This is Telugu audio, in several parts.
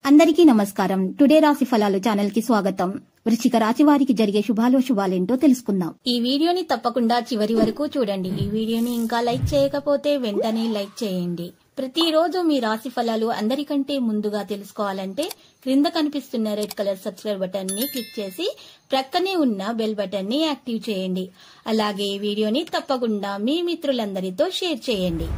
అందరికీ నమస్కారం. టుడే రాశి ఫలాలు ఛానల్ కి స్వాగతం. వృశ్చిక రాశి వారికి జరిగే శుభాలేంటో తెలుసుకుందాం. ఈ వీడియోని తప్పకుండా చివరి వరకు చూడండి. ఈ వీడియోని ఇంకా లైక్ చేయకపోతే వెంటనే లైక్ చేయండి. ప్రతిరోజు మీ రాశి ఫలాలు అందరికంటే ముందుగా తెలుసుకోవాలంటే క్రింద కనిపిస్తున్న రెడ్ కలర్ సబ్స్క్రైబ్ బటన్ ని క్లిక్ చేసి ప్రక్కనే ఉన్న బెల్ బటన్ ని యాక్టివ్ చేయండి. అలాగే ఈ వీడియోని తప్పకుండా మీ మిత్రులందరితో షేర్ చేయండి.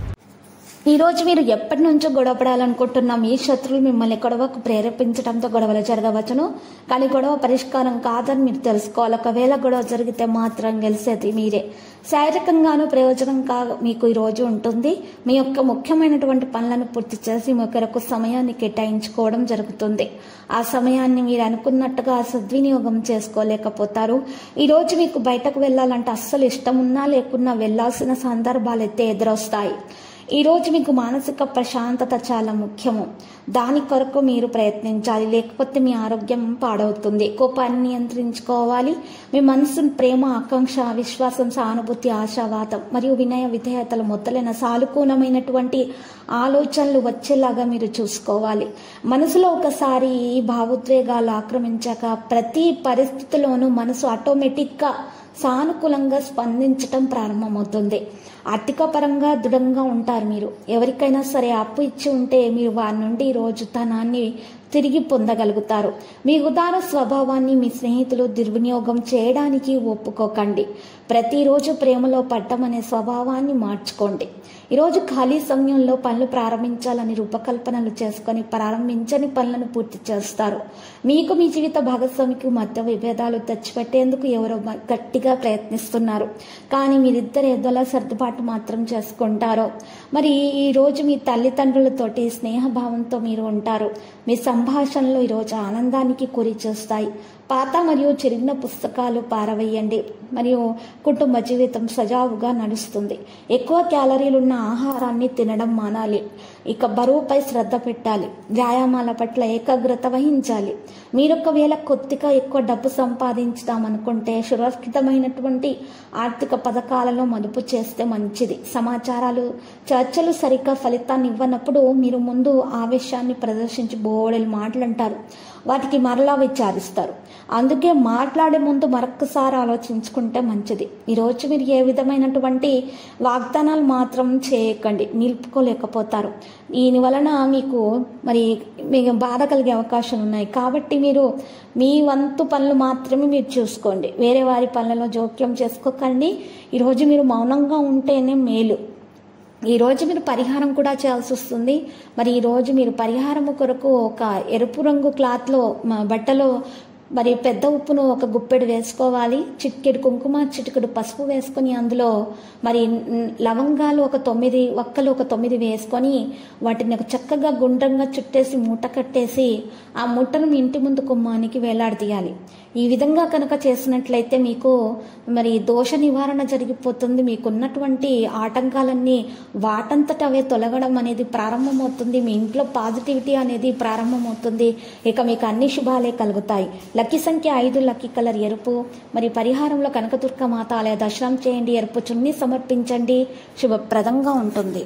ఈ రోజు మీరు ఎప్పటి నుంచో గొడవపడాలనుకుంటున్న మీ శత్రువులు మిమ్మల్ని గొడవకు ప్రేరేపించడంతో గొడవలు జరగవచ్చును. కానీ గొడవ పరిష్కారం కాదని మీరు తెలుసుకోవాలి. ఒకవేళ గొడవ జరిగితే మాత్రం గెలిచేది మీరే. శారీరకంగానూ ప్రయోజనం మీకు ఈ రోజు ఉంటుంది. మీ యొక్క ముఖ్యమైనటువంటి పనులను పూర్తి చేసి ఒకరికి సమయాన్ని కేటాయించుకోవడం జరుగుతుంది. ఆ సమయాన్ని మీరు అనుకున్నట్టుగా సద్వినియోగం చేసుకోలేకపోతారు. ఈ రోజు మీకు బయటకు వెళ్లాలంటే అస్సలు ఇష్టం ఉన్నా లేకున్నా వెళ్లాల్సిన సందర్భాలు అయితే ఎదురొస్తాయి. ఈ రోజు మీకు మానసిక ప్రశాంతత చాలా ముఖ్యము. దాని కొరకు మీరు ప్రయత్నించాలి, లేకపోతే మీ ఆరోగ్యం పాడవుతుంది. కోపాన్ని నియంత్రించుకోవాలి. మీ మనసు ప్రేమ, ఆకాంక్ష, విశ్వాసం, సానుభూతి, ఆశావాదం మరియు వినయ విధేయతలు మొదలైన సానుకూలమైనటువంటి ఆలోచనలు వచ్చేలాగా మీరు చూసుకోవాలి. మనసులో ఒకసారి ఈ భావోద్వేగాలు ఆక్రమించాక ప్రతి పరిస్థితిలోనూ మనసు ఆటోమేటిక్గా సానుకూలంగా స్పందించటం ప్రారంభమవుతుంది. ఆర్థిక పరంగా దృఢంగా ఉంటారు. మీరు ఎవరికైనా సరే అప్పు ఇచ్చి ఉంటే మీరు వారి నుండి ఈ రోజు ధనాన్ని తిరిగి పొందగలుగుతారు. మీ ఉదార స్వభావాన్ని మీ స్నేహితులు దుర్వినియోగం చేయడానికి ఒప్పుకోకండి. ప్రతిరోజు ప్రేమలో పడ్డం అనే స్వభావాన్ని మార్చుకోండి. ఈరోజు ఖాళీ సమయంలో పనులు ప్రారంభించాలని రూపకల్పనలు చేసుకొని ప్రారంభించని పనులను పూర్తి చేస్తారు. మీకు మీ జీవిత భాగస్వామికి మధ్య విభేదాలు తెచ్చిపెట్టేందుకు ఎవరో గట్టిగా ప్రయత్నిస్తున్నారు. కానీ మీరిద్దరు ఏదోలా సర్దుబాటు మాత్రం చేసుకుంటారు. మరి ఈ రోజు మీ తల్లిదండ్రులతోటి స్నేహభావంతో మీరు ఉంటారు. మీ సంభాషణలు ఈరోజు ఆనందానికి గురి చేస్తాయి. పాత మరియు చిరిగిన పుస్తకాలు పారవేయండి. మరియు కుటుంబ జీవితం సజావుగా నడుస్తుంది. ఎక్కువ క్యాలరీలున్న ఆహారాన్ని తినడం మానాలి. ఇక బరువుపై శ్రద్ధ పెట్టాలి. వ్యాయామాల పట్ల ఏకాగ్రత వహించాలి. మీరు ఒకవేళ కొద్దిగా ఎక్కువ డబ్బు సంపాదించుదామనుకుంటే సురక్షితమైనటువంటి ఆర్థిక పథకాలలో మదుపు చేస్తే మంచిది. చర్చలు సరిగ్గా ఫలితాన్ని ఇవ్వనప్పుడు మీరు ముందు ఆవేశాన్ని ప్రదర్శించి బోడెలు మాటలంటారు. వాటికి మరలా విచారిస్తారు. అందుకే మాట్లాడే ముందు మరొకసారి ఆలోచించుకుంటే మంచిది. ఈరోజు మీరు ఏ విధమైనటువంటి వాగ్దానాలు మాత్రం చేయకండి, నిలుపుకోలేకపోతారు. దీని వలన మీకు బాధ కలిగే అవకాశాలు ఉన్నాయి. కాబట్టి మీరు మీ వంతు పనులు మాత్రమే మీరు చూసుకోండి. వేరే వారి పనులలో జోక్యం చేసుకోకండి. ఈరోజు మీరు మౌనంగా ఉంటేనే మేలు. ఈరోజు మీరు పరిహారం కూడా చేయాల్సి వస్తుంది. మరి ఈరోజు మీరు పరిహారం కొరకు ఒక ఎరుపు రంగు క్లాత్లో బట్టలో పెద్ద ఉప్పును ఒక గుప్పెడు వేసుకోవాలి. చిటికెడు కుంకుమ, చిటికెడు పసుపు వేసుకొని అందులో లవంగాలు ఒక 9 ఒక్కలు ఒక 9 వేసుకొని వాటిని చక్కగా గుండ్రంగా చుట్టేసి మూట కట్టేసి ఆ మూటను మీ ఇంటి ముందు గుమ్మానికి వేలాడదీయాలి. ఈ విధంగా కనుక చేసినట్లయితే మీకు దోష నివారణ జరిగిపోతుంది. మీకున్నటువంటి ఆటంకాలన్నీ వాటంతట అవే తొలగడం అనేది ప్రారంభమవుతుంది. మీ ఇంట్లో పాజిటివిటీ అనేది ప్రారంభమవుతుంది. ఇక మీకు అన్ని శుభాలే కలుగుతాయి. లక్కీ సంఖ్య 5, లక్కీ కలర్ ఎరుపు. పరిహారంలో కనకదుర్గ మాత ఆలయ దర్శనం చేయండి. ఎరుపు చున్నీ సమర్పించండి. శుభప్రదంగా ఉంటుంది.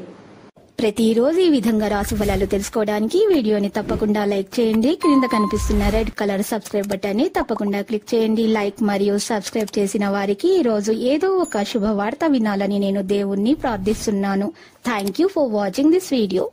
ప్రతిరోజు ఈ విధంగా రాశి ఫలాలు తెలుసుకోవడానికి వీడియోని తప్పకుండా లైక్ చేయండి. క్రింద కనిపిస్తున్న రెడ్ కలర్ సబ్స్క్రైబ్ బటన్ ని తప్పకుండా క్లిక్ చేయండి. లైక్ మరియు సబ్స్క్రైబ్ చేసిన వారికి ఈ రోజు ఏదో ఒక శుభవార్త వినాలని నేను దేవుణ్ణి ప్రార్థిస్తున్నాను. Thank you for watching this video.